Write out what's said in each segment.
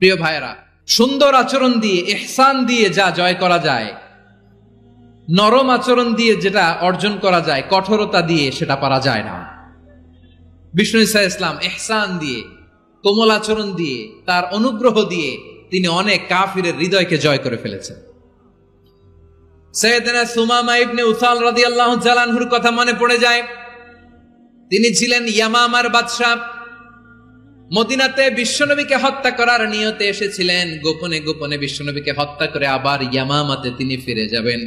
প্রিয় ভাইয়েরা, সুন্দর আচরণ দিয়ে, ইহসান দিয়ে যা জয় করা যায়, নরম আচরণ দিয়ে যেটা অর্জন করা যায়, কঠোরতা দিয়ে সেটা পারা যায় না। বিষ্ণু ঈসা ইসলাম ইহসান দিয়ে, কোমল আচরণ দিয়ে, তার অনুগ্রহ দিয়ে তিনি অনেক কাফিরের হৃদয়কে জয় করে ফেলেছেন। সাইয়েদনা সুমামা ইবনে উসাল রাদিয়াল্লাহু তাআলা আনহুর কথা মনে পড়ে যায়। তিনি ছিলেন ইয়ামামার বাদশা। মদিনাতে বিশ্বনবীকে হত্যা করার নিয়তে এসেছিলেন। গোপনে গোপনে বিশ্বনবীকে হত্যা করে আবার ইয়ামামাতে তিনি ফিরে যাবেন।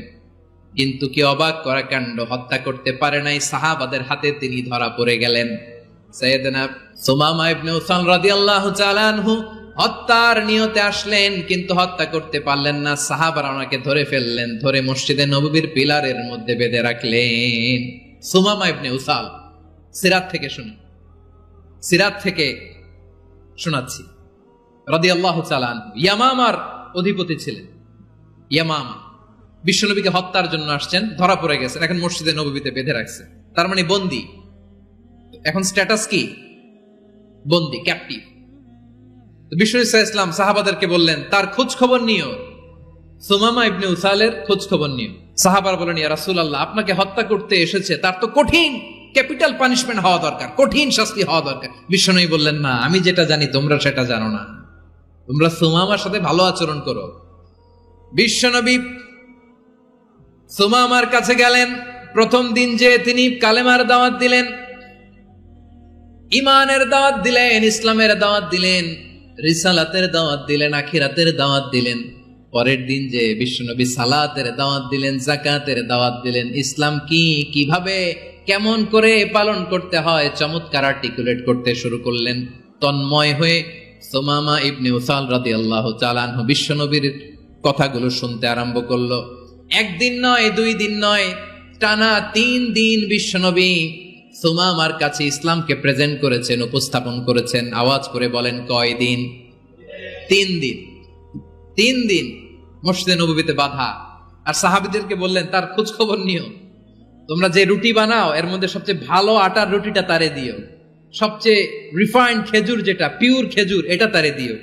কিন্তু কি অবাক করা কাণ্ড, হত্যা করতে পারে নাই, সাহাবাদের হাতে তিনি ধরা পড়ে গেলেন। সাইয়েদনা সুমামা ইবনে উসাল রাদিয়াল্লাহু তাআলা আনহু হত্যার নিয়তে আসলেন, কিন্তু হত্যা করতে পারলেন না। সাহাবারা ওনাকে ধরে ফেললেন, ধরে মসজিদে নববীর পিলারের মধ্যে বেঁধে রাখলেন। সুমামা ইবনে উসাল, সিরাত থেকে শুনুন, সিরাত থেকে শোনাচ্ছি। রাদিয়াল্লাহু তাআলা আনহু ইয়ামামার অধিপতি ছিলেন। ইয়ামামা বিশ্বনবীকে হত্যার জন্য আসছেন, ধরা পড়ে গেছেন, এখন মসজিদে নববীতে বেঁধে রাখছে, তার মানে বন্দী। এখন স্ট্যাটাস কি? বন্দী, ক্যাপটিভ। বিষ্ণু ঈসা ইসলাম সাহাবাদেরকে বললেন তার খোঁজ খবর নিও, সুমামা ইবনে উসালের খোঁজ খবর নিও। সাহাবারা বলেন, ইয়া রাসূলুল্লাহ, আপনাকে হত্যা করতে এসেছে, তার তো কঠিন ক্যাপিটাল পানিশমেন্ট হওয়া দরকার, কঠিন শাস্তি হওয়া দরকার। বিশ্বনবী বললেন, না, আমি যেটা জানি তোমরা সেটা জানো না, তোমরা সুমামার সাথে ভালো আচরণ করো। বিশ্বনবী সুমামার কাছে গেলেন। প্রথম দিন যে তিনি কালেমার দাওয়াত দিলেন, ইমানের দাওয়াত দিলেন, ইসলামের দাওয়াত দিলেন, রিসালাতের দাওয়াত দিলেন, আখিরাতের দাওয়াত দিলেন। পরের দিন যে বিশ্বনবী সালাতের দাওয়াত দিলেন, যাকাতের দাওয়াত দিলেন, ইসলাম কি, কিভাবে, কেমন করে পালন করতে হয় চমৎকার আর্টিকুলেট করতে শুরু করলেন। তন্ময় হয়ে সুমামা ইবনে উসাল রাদিয়াল্লাহু তাআলা আনহু বিশ্বনবীর কথাগুলো শুনতে আরম্ভ করলো। একদিন নয়, 2 দিন নয়, টানা 3 দিন বিশ্বনবী সুমামার কাছে ইসলামকে প্রেজেন্ট করেছেন, উপস্থাপন করেছেন। আওয়াজ করে বলেন, কয় দিন? 3 দিন। 3 দিন মসজিদে নববীতে বাঁধা। আর সাহাবীদেরকে বললেন তার খোঁজ খবর নিও, তোমরা যে রুটি বানাও এর মধ্যে সবচেয়ে ভালো আটার রুটিটা তারে দিও, সবচেয়ে রিফাইন্ড খেজুর, যেটা পিওর খেজুর, এটা তারে দিও।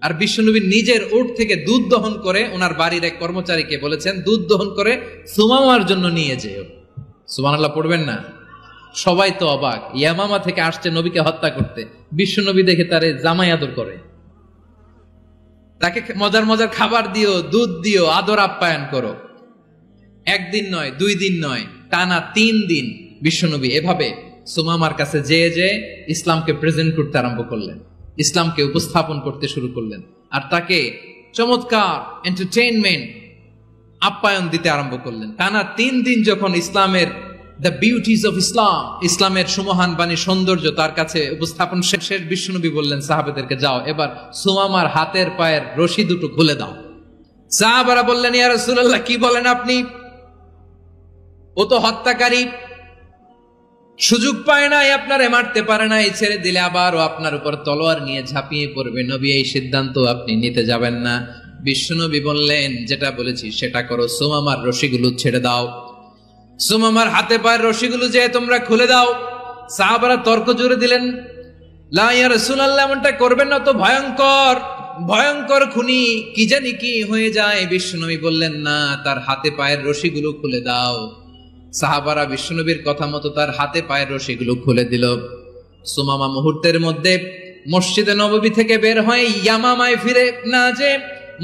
আর বিশ্বনবী নিজের উট থেকে দুধ দহন করে ওনার বাড়ির এক কর্মচারীকে বলেছেন, দুধ দহন করে সুমামার জন্য নিয়ে যেও। সুবহানাল্লাহ পড়বেন না? সবাই তো অবাক, ইয়ামামা থেকে আসছে নবীকে হত্যা করতে, বিশ্বনবী দেখে তারে জামাই আদর করে, তাকে মজার মজার খাবার দিও, দুধ দিও, আদর আপ্যায়ন করো। 1 দিন নয়, 2 দিন নয়, টানা 3 দিন বিশ্বনবী এভাবে সুমামার কাছে যেয়ে ইসলামকে প্রেজেন্ট করতে আরম্ভ করলেন, ইসলামকে উপস্থাপন করতে শুরু করলেন। আর তাকে চমৎকার এন্টারটেইনমেন্ট, আপ্যায়ন দিতে আরম্ভ করলেন। টানা 3 দিন যখন ইসলামের দ্য বিউটিজ অফ ইসলাম, ইসলামের সুমহান বাণী, সৌন্দর্য তার কাছে উপস্থাপন শেষ, বিশ্বনবী বললেন সাহাবাদেরকে, যাও এবার সুমামার হাতের পায়ের রশি দুটো খুলে দাও। সাহাবারা বললেন, ইয়া রাসূলুল্লাহ, কি বলেন আপনি? ও তো হত্যাকারী, সুযোগ পায় নাই, আপনারে মারতে পারে নাই, ছেড়ে দিলে আবার ও আপনার উপর তলোয়ার নিয়ে ঝাঁপিয়ে পড়বে। নবী, এই সিদ্ধান্ত আপনি নিতে যাবেন না। বিশ্বনবী বললেন, যেটা বলেছি সেটা করো, সুমামার রশিগুলো ছেড়ে দাও, সুমামার হাতে পায়ের রশিগুলো যে তোমরা খুলে দাও। সাহাবারা তর্ক জুড়ে দিলেন, লা ইয়া রাসূলুল্লাহ, এমনটা করবেন না, তো ভয়ঙ্কর ভয়ঙ্কর খুনি, কি জানি কি হয়ে যায়। বিশ্বনবী বললেন, না, তার হাতে পায়ের রশিগুলো খুলে দাও। সাহাবারা বিশ্বনবীর কথা মতো তার হাতে পায়ের রশিগুলো খুলে দিল। সুমামা মুহূর্তের মধ্যে মসজিদে নববী থেকে বের হয়ে ইয়ামামায় ফিরে না যে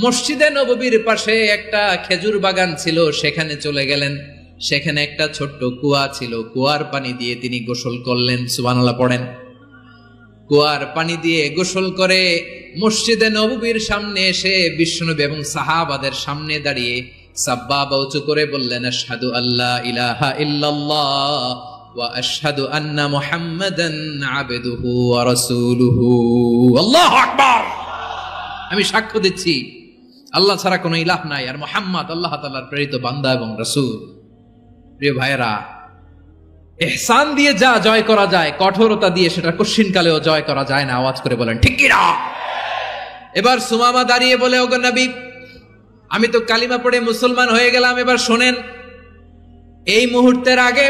মসজিদে নববীর পাশে একটা খেজুর বাগান ছিল, সেখানে চলে গেলেন। সেখানে একটা ছোট্ট কুয়া ছিল, কুয়ার পানি দিয়ে তিনি গোসল করলেন। সুবহানাল্লাহ পড়েন। কুয়ার পানি দিয়ে গোসল করে মসজিদে নববীর সামনে এসে বিশ্বনবী এবং সাহাবাদের সামনে দাঁড়িয়ে সাব্বাবা উঁচু করে বললেন, আশহাদু আল্লা ইলাহা ইল্লাল্লাহ ওয়া আশহাদু আন্না মুহাম্মাদান আবদুহু ওয়া রাসূলুহু। আল্লাহু আকবার। আমি সাক্ষ্য দিচ্ছি আল্লাহ ছাড়া কোনো ইলাহ নাই, আর মুহাম্মদ আল্লাহ তাআলার প্রেরিত বান্দা এবং রাসূল। প্রিয় ভাইয়েরা, ইহসান দিয়ে যা জয় করা যায়, কঠোরতা দিয়ে সেটা কঠিনকালেও জয় করা যায় না। আওয়াজ করে বলেন ঠিক কি না? এবার সুমামা দাঁড়িয়ে বলে, ওগো নবী, আমি তো কালিমা পড়ে মুসলমান হয়ে গেলাম, এবার শোনেন, এই মুহূর্তের আগে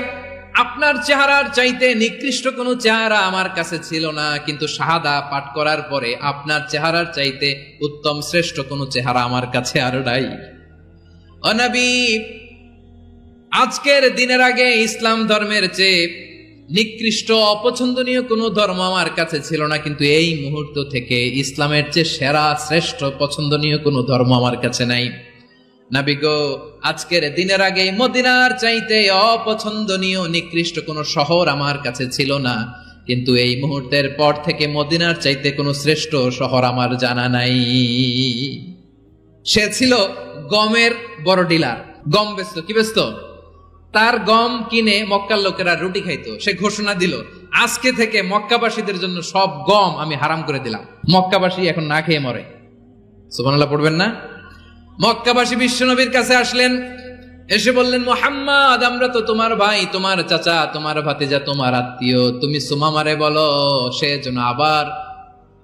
আপনার চেহারার চাইতে নিকৃষ্ট কোনো চেহারা আমার কাছে ছিল না, কিন্তু শাহাদা পাঠ করার পরে আপনার চেহারার চাইতে উত্তম শ্রেষ্ঠ কোনো চেহারা আমার কাছে আর নাই। ও নবী, আজকের দিনের আগে ইসলাম ধর্মের চেয়ে নিকৃষ্ট অপছন্দনীয় কোনো ধর্ম আমার কাছে ছিল না, কিন্তু এই মুহূর্ত থেকে ইসলামের চেয়ে সেরা শ্রেষ্ঠ পছন্দনীয় কোনো ধর্ম আমার কাছে নাই। নবী গো, আজকের দিনের আগে মদিনার চাইতে অপছন্দনীয় নিকৃষ্ট কোনো শহর আমার কাছে ছিল না, কিন্তু এই মুহূর্তের পর থেকে মদিনার চাইতে কোনো শ্রেষ্ঠ শহর আমার জানা নাই। সে ছিল গমের বড় ডিলার, গম বেচতো। কি বেচতো? তার গম কিনে মক্কার লোকেরা রুটি খাইতো। সে ঘোষণা দিল, আজকে থেকে মক্কাবাসীদের জন্য সব গম আমি হারাম করে দিলাম, মক্কাবাসী এখন না খেয়ে মরে। সুবহানাল্লাহ পড়বেন না? মক্কাবাসী বিশ্বনবীর কাছে আসলেন, এসে বললেন, মুহাম্মদ, আমরা তো তোমার ভাই, তোমার চাচা, তোমার ভাতিজা, তোমার আত্মীয়, তুমি সুমামারে বলো সে যেন আবার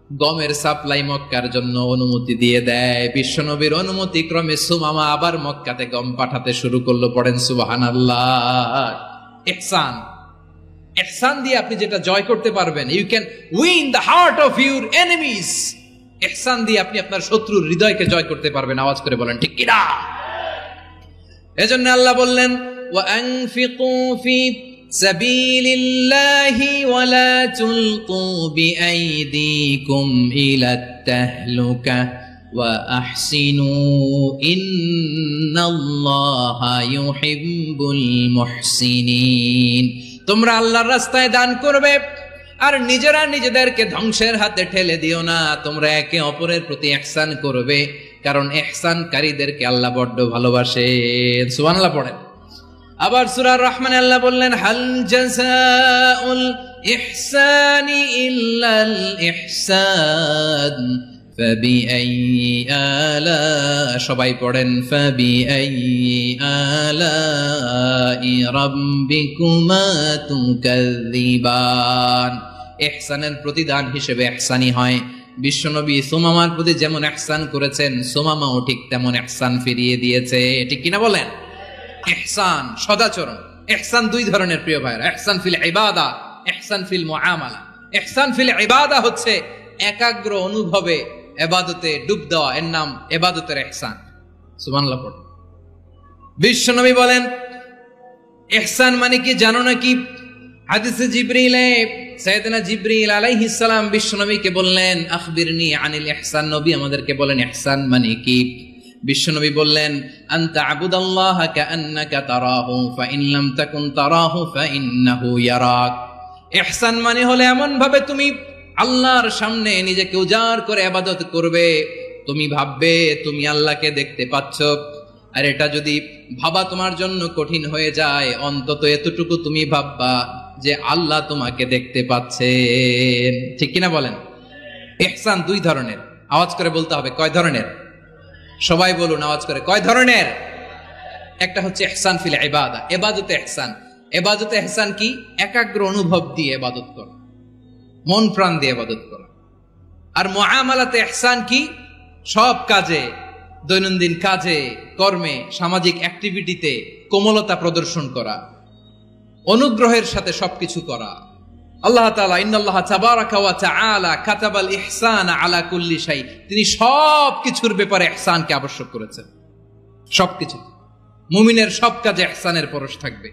গমের সাপ্লাই মক্কার জন্য অনুমতি দিয়ে দেয়। বিশ্বনবীর অনুমতি ক্রমে সুমামা আবার মক্কাতে গম পাঠাতে শুরু করলো। পড়েন সুবহানাল্লাহ। ইহসান, ইহসান দিয়ে আপনি যেটা জয় করতে পারবেন, you can win the heart of your enemies. ইহসান দিয়ে আপনি আপনার শত্রুর হৃদয়কে জয় করতে পারবেন। আওয়াজ করে বলেন ঠিক কিনা? এজন্য আল্লাহ বললেন, ওয়া আনফিকু ফি সাবিলিল্লাহি ওয়া লা তুলকু বিআইদিকুম ইলাত তাহলুকা ওয়া আহসিনু ইন্নাল্লাহা ইউহিব্বুল মুহসিনিন। তোমরা আল্লাহর রাস্তায় দান করবে আর নিজেরা নিজেদেরকে ধ্বংসের হাতে ঠেলে দিও না। তোমরা একে অপরের প্রতি ইহসান করবে, কারণ ইহসানকারীদেরকে আল্লাহ বড্ড ভালোবাসেন। সুবহানাল্লাহ পড়েন। আবার সূরা রহমানে আল্লাহ বললেন, হাল জাযাউল ইহসানি ইল্লাল ইহসান ফাবিআইয়ি আলা, সবাই পড়েন, ফাবিআইয়ি আলাই রাব্বিকুমা তুকাযযিবান। ইহসানের প্রতিদান হিসেবে ইহসানি হয়। বিশ্বনবী সুমামার প্রতি যেমন ইহসান করেছেন, সুমামাও ঠিক তেমন ইহসান ফিরিয়ে দিয়েছে। ঠিক কিনা বলেন? ইহসান, সদাচরণ। ইহসান দুই ধরনের প্রিয় ভাইরা, ইহসান ফিল ইবাদা, ইহসান ফিল মুআমালা। ইহসান ফিল ইবাদা হচ্ছে একাগ্র অনুভবে ইবাদতে ডুব দেওয়া, এর নাম ইবাদতের ইহসান। সুবহানাল্লাহ পড়ুন। বিশ্বনবী বলেন, ইহসান মানে কি জানো নাকি? হাদিসে জিবরিলে সাইয়েদনা জিবরিল আলাইহিস সালাম বিশ্বনবীকে বললেন, আখবিরনি আনিল ইহসান। নবী আমাদেরকে বলেন ইহসান মানে কি? বিশ্বনবী বললেন, আনতা আবুদাল্লাহা কাআন্নাকা তারাহু ফাইন লাম তাকুন তারাহু ফাইন্নাহু ইয়ারাক। ইহসান মানে হলো এমন ভাবে তুমি আল্লাহর সামনে নিজেকে উজাড় করে ইবাদত করবে, তুমি ভাববে তুমি আল্লাহকে দেখতে পাচ্ছ। আর এটা যদি ভাবা তোমার জন্য কঠিন হয়ে যায়, অন্তত এতটুকু তুমি ভাববা যে আল্লাহ তোমাকে দেখতে পাচ্ছেন। ঠিক কিনা বলেন? ইহসান দুই ধরনের। আওয়াজ করে বলতে হবে, কয় ধরনের? সবাই বলুন আওয়াজ করে, কয় ধরনের? একটা হচ্ছে ইহসান ফিল ইবাদা, ইবাদতে ইহসান। ইবাদতে ইহসান কি? একাগ্র অনুভব দিয়ে ইবাদত করা, মন প্রাণ দিয়ে ইবাদত করা। আর মুআমালাতে ইহসান কি? সব কাজে, দৈনন্দিন কাজে, কর্মে, সামাজিক অ্যাক্টিভিটিতে কোমলতা প্রদর্শন করা, অনুগ্রহের সাথে সবকিছু করা। আল্লাহ তাআলা ইন্নাল্লাহা তাবারাকা ওয়া তাআলা কাতাবাল ইহসানা আলা কুল্লি শাই, তিনি সবকিছুর ব্যাপারে ইহসানকে আবশ্যক করেছেন। সবকিছু, মুমিনের সব কাজে ইহসানের পরশ থাকবে।